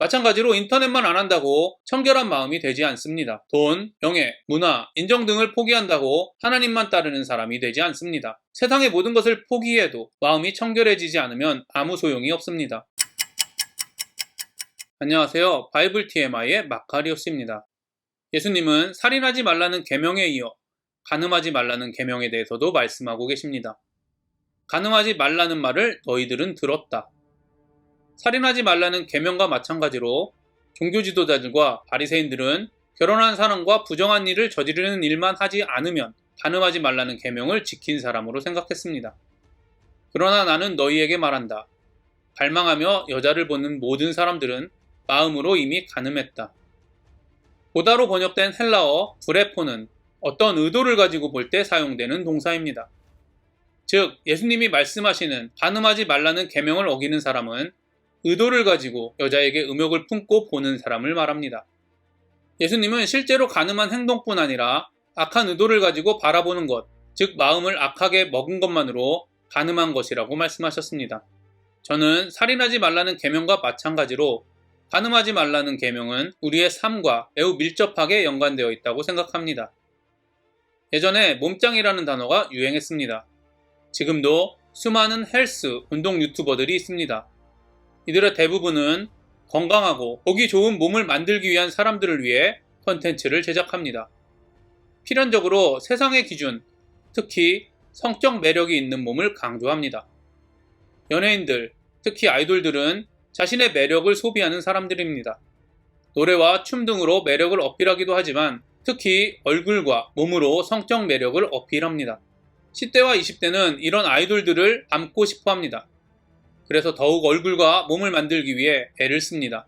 마찬가지로 인터넷만 안 한다고 청결한 마음이 되지 않습니다. 돈, 명예, 문화, 인정 등을 포기한다고 하나님만 따르는 사람이 되지 않습니다. 세상의 모든 것을 포기해도 마음이 청결해지지 않으면 아무 소용이 없습니다. 안녕하세요. 바이블 TMI의 마카리오스입니다. 예수님은 살인하지 말라는 계명에 이어 간음하지 말라는 계명에 대해서도 말씀하고 계십니다. 간음하지 말라는 말을 너희들은 들었다. 살인하지 말라는 계명과 마찬가지로 종교 지도자들과 바리새인들은 결혼한 사람과 부정한 일을 저지르는 일만 하지 않으면 간음하지 말라는 계명을 지킨 사람으로 생각했습니다. 그러나 나는 너희에게 말한다. 갈망하며 여자를 보는 모든 사람들은 마음으로 이미 간음했다. 보다로 번역된 헬라어 브레포는 어떤 의도를 가지고 볼 때 사용되는 동사입니다. 즉, 예수님이 말씀하시는 간음하지 말라는 계명을 어기는 사람은 의도를 가지고 여자에게 음욕을 품고 보는 사람을 말합니다. 예수님은 실제로 간음한 행동뿐 아니라 악한 의도를 가지고 바라보는 것, 즉 마음을 악하게 먹은 것만으로 간음한 것이라고 말씀하셨습니다. 저는 살인하지 말라는 계명과 마찬가지로 간음하지 말라는 계명은 우리의 삶과 매우 밀접하게 연관되어 있다고 생각합니다. 예전에 몸짱이라는 단어가 유행했습니다. 지금도 수많은 헬스, 운동 유튜버들이 있습니다. 이들의 대부분은 건강하고 보기 좋은 몸을 만들기 위한 사람들을 위해 콘텐츠를 제작합니다. 필연적으로 세상의 기준, 특히 성적 매력이 있는 몸을 강조합니다. 연예인들, 특히 아이돌들은 자신의 매력을 소비하는 사람들입니다. 노래와 춤 등으로 매력을 어필하기도 하지만 특히 얼굴과 몸으로 성적 매력을 어필합니다. 10대와 20대는 이런 아이돌들을 닮고 싶어 합니다. 그래서 더욱 얼굴과 몸을 만들기 위해 애를 씁니다.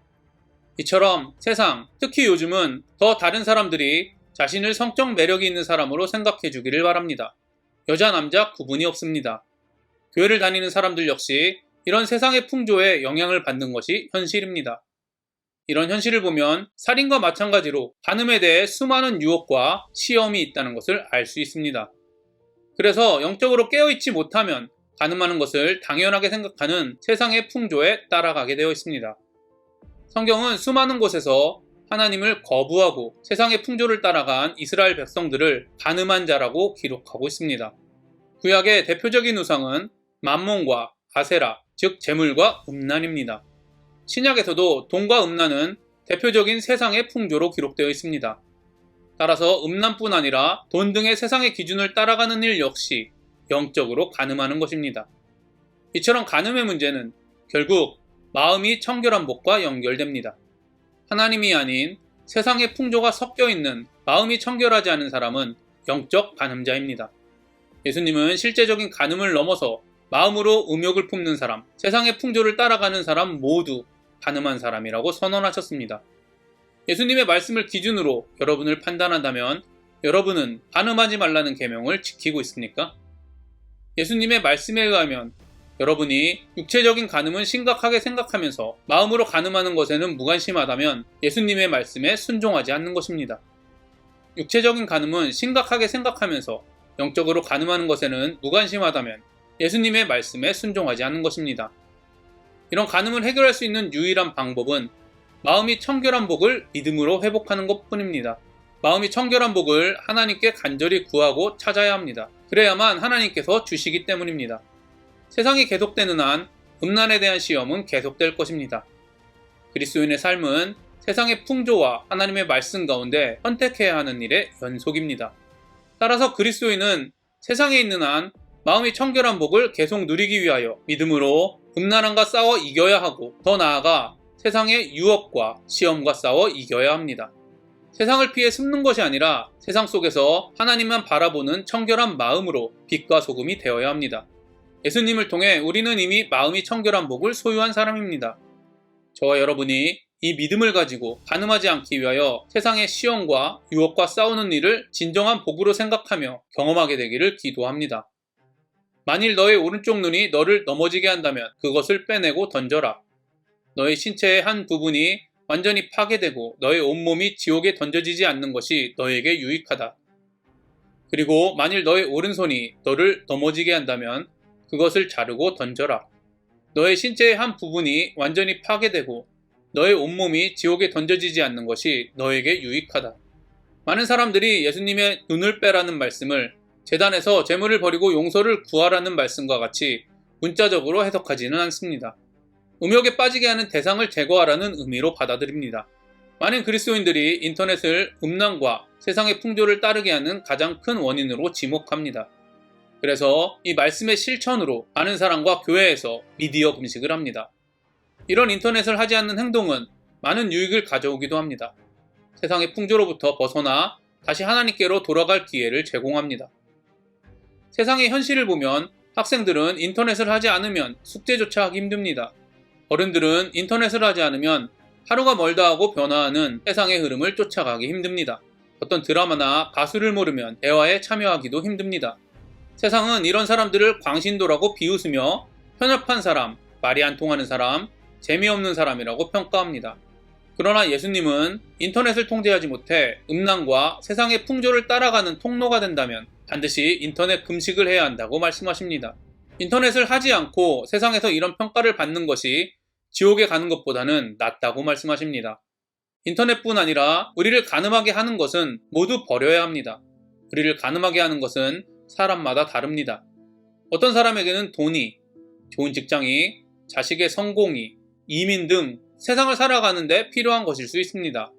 이처럼 세상, 특히 요즘은 더 다른 사람들이 자신을 성적 매력이 있는 사람으로 생각해 주기를 바랍니다. 여자, 남자 구분이 없습니다. 교회를 다니는 사람들 역시 이런 세상의 풍조에 영향을 받는 것이 현실입니다. 이런 현실을 보면 살인과 마찬가지로 간음에 대해 수많은 유혹과 시험이 있다는 것을 알 수 있습니다. 그래서 영적으로 깨어있지 못하면 간음하는 것을 당연하게 생각하는 세상의 풍조에 따라가게 되어 있습니다. 성경은 수많은 곳에서 하나님을 거부하고 세상의 풍조를 따라간 이스라엘 백성들을 간음한 자라고 기록하고 있습니다. 구약의 대표적인 우상은 맘몬과 아세라, 즉 재물과 음란입니다. 신약에서도 돈과 음란은 대표적인 세상의 풍조로 기록되어 있습니다. 따라서 음란뿐 아니라 돈 등의 세상의 기준을 따라가는 일 역시 영적으로 간음하는 것입니다. 이처럼 간음의 문제는 결국 마음이 청결한 복과 연결됩니다. 하나님이 아닌 세상의 풍조가 섞여 있는 마음이 청결하지 않은 사람은 영적 간음자입니다. 예수님은 실제적인 간음을 넘어서 마음으로 음욕을 품는 사람, 세상의 풍조를 따라가는 사람 모두 간음한 사람이라고 선언하셨습니다. 예수님의 말씀을 기준으로 여러분을 판단한다면 여러분은 간음하지 말라는 계명을 지키고 있습니까? 예수님의 말씀에 의하면 여러분이 육체적인 간음은 심각하게 생각하면서 마음으로 간음하는 것에는 무관심하다면 예수님의 말씀에 순종하지 않는 것입니다. 육체적인 간음은 심각하게 생각하면서 영적으로 간음하는 것에는 무관심하다면 예수님의 말씀에 순종하지 않는 것입니다. 이런 간음을 해결할 수 있는 유일한 방법은 마음이 청결한 복을 믿음으로 회복하는 것뿐입니다. 마음이 청결한 복을 하나님께 간절히 구하고 찾아야 합니다. 그래야만 하나님께서 주시기 때문입니다. 세상이 계속되는 한 음란에 대한 시험은 계속될 것입니다. 그리스도인의 삶은 세상의 풍조와 하나님의 말씀 가운데 선택해야 하는 일의 연속입니다. 따라서 그리스도인은 세상에 있는 한 마음이 청결한 복을 계속 누리기 위하여 믿음으로 음란함과 싸워 이겨야 하고 더 나아가 세상의 유혹과 시험과 싸워 이겨야 합니다. 세상을 피해 숨는 것이 아니라 세상 속에서 하나님만 바라보는 청결한 마음으로 빛과 소금이 되어야 합니다. 예수님을 통해 우리는 이미 마음이 청결한 복을 소유한 사람입니다. 저와 여러분이 이 믿음을 가지고 간음하지 않기 위하여 세상의 시험과 유혹과 싸우는 일을 진정한 복으로 생각하며 경험하게 되기를 기도합니다. 만일 너의 오른쪽 눈이 너를 넘어지게 한다면 그것을 빼내고 던져라. 너의 신체의 한 부분이 완전히 파괴되고 너의 온몸이 지옥에 던져지지 않는 것이 너에게 유익하다. 그리고 만일 너의 오른손이 너를 넘어지게 한다면 그것을 자르고 던져라. 너의 신체의 한 부분이 완전히 파괴되고 너의 온몸이 지옥에 던져지지 않는 것이 너에게 유익하다. 많은 사람들이 예수님의 눈을 빼라는 말씀을 제단에서 제물을 버리고 용서를 구하라는 말씀과 같이 문자적으로 해석하지는 않습니다. 음욕에 빠지게 하는 대상을 제거하라는 의미로 받아들입니다. 많은 그리스도인들이 인터넷을 음란과 세상의 풍조를 따르게 하는 가장 큰 원인으로 지목합니다. 그래서 이 말씀의 실천으로 많은 사람과 교회에서 미디어 금식을 합니다. 이런 인터넷을 하지 않는 행동은 많은 유익을 가져오기도 합니다. 세상의 풍조로부터 벗어나 다시 하나님께로 돌아갈 기회를 제공합니다. 세상의 현실을 보면 학생들은 인터넷을 하지 않으면 숙제조차 하기 힘듭니다. 어른들은 인터넷을 하지 않으면 하루가 멀다 하고 변화하는 세상의 흐름을 쫓아가기 힘듭니다. 어떤 드라마나 가수를 모르면 대화에 참여하기도 힘듭니다. 세상은 이런 사람들을 광신도라고 비웃으며 편협한 사람, 말이 안 통하는 사람, 재미없는 사람이라고 평가합니다. 그러나 예수님은 인터넷을 통제하지 못해 음란과 세상의 풍조를 따라가는 통로가 된다면 반드시 인터넷 금식을 해야 한다고 말씀하십니다. 인터넷을 하지 않고 세상에서 이런 평가를 받는 것이 지옥에 가는 것보다는 낫다고 말씀하십니다. 인터넷뿐 아니라 우리를 가늠하게 하는 것은 모두 버려야 합니다. 우리를 가늠하게 하는 것은 사람마다 다릅니다. 어떤 사람에게는 돈이, 좋은 직장이, 자식의 성공이, 이민 등 세상을 살아가는데 필요한 것일 수 있습니다.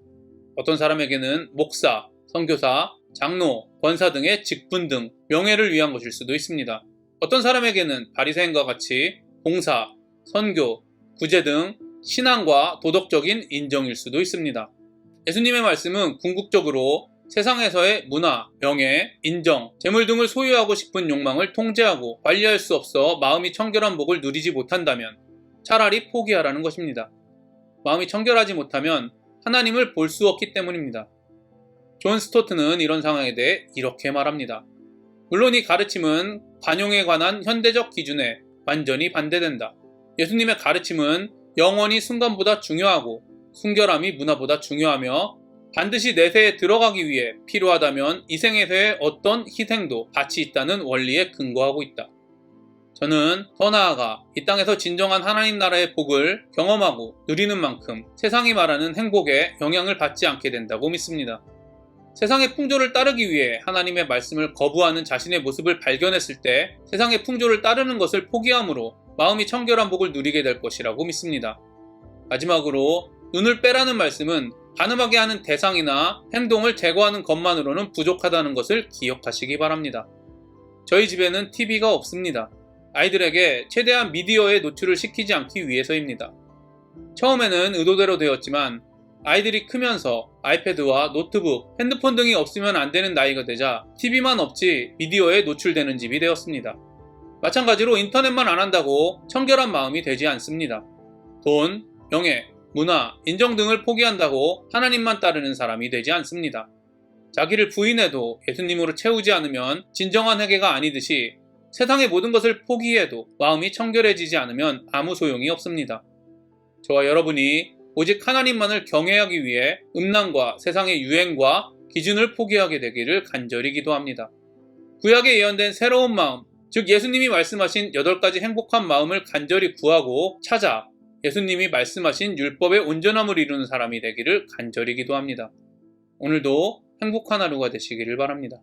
어떤 사람에게는 목사, 선교사, 장로, 권사 등의 직분 등 명예를 위한 것일 수도 있습니다. 어떤 사람에게는 바리새인과 같이 봉사, 선교, 구제 등 신앙과 도덕적인 인정일 수도 있습니다. 예수님의 말씀은 궁극적으로 세상에서의 문화, 명예, 인정, 재물 등을 소유하고 싶은 욕망을 통제하고 관리할 수 없어 마음이 청결한 복을 누리지 못한다면 차라리 포기하라는 것입니다. 마음이 청결하지 못하면 하나님을 볼 수 없기 때문입니다. 존 스토트는 이런 상황에 대해 이렇게 말합니다. 물론 이 가르침은 관용에 관한 현대적 기준에 완전히 반대된다. 예수님의 가르침은 영원히 순간보다 중요하고 순결함이 문화보다 중요하며 반드시 내세에 들어가기 위해 필요하다면 이 생에서의 어떤 희생도 가치 있다는 원리에 근거하고 있다. 저는 더 나아가 이 땅에서 진정한 하나님 나라의 복을 경험하고 누리는 만큼 세상이 말하는 행복에 영향을 받지 않게 된다고 믿습니다. 세상의 풍조를 따르기 위해 하나님의 말씀을 거부하는 자신의 모습을 발견했을 때 세상의 풍조를 따르는 것을 포기함으로 마음이 청결한 복을 누리게 될 것이라고 믿습니다. 마지막으로 눈을 빼라는 말씀은 가늠하게 하는 대상이나 행동을 제거하는 것만으로는 부족하다는 것을 기억하시기 바랍니다. 저희 집에는 TV가 없습니다. 아이들에게 최대한 미디어에 노출을 시키지 않기 위해서입니다. 처음에는 의도대로 되었지만 아이들이 크면서 아이패드와 노트북, 핸드폰 등이 없으면 안 되는 나이가 되자 TV만 없지 미디어에 노출되는 집이 되었습니다. 마찬가지로 인터넷만 안 한다고 청결한 마음이 되지 않습니다. 돈, 명예, 문화, 인정 등을 포기한다고 하나님만 따르는 사람이 되지 않습니다. 자기를 부인해도 예수님으로 채우지 않으면 진정한 회개가 아니듯이 세상의 모든 것을 포기해도 마음이 청결해지지 않으면 아무 소용이 없습니다. 저와 여러분이 오직 하나님만을 경외하기 위해 음란과 세상의 유행과 기준을 포기하게 되기를 간절히 기도합니다. 구약에 예언된 새로운 마음, 즉 예수님이 말씀하신 8가지 행복한 마음을 간절히 구하고 찾아 예수님이 말씀하신 율법의 온전함을 이루는 사람이 되기를 간절히 기도합니다. 오늘도 행복한 하루가 되시기를 바랍니다.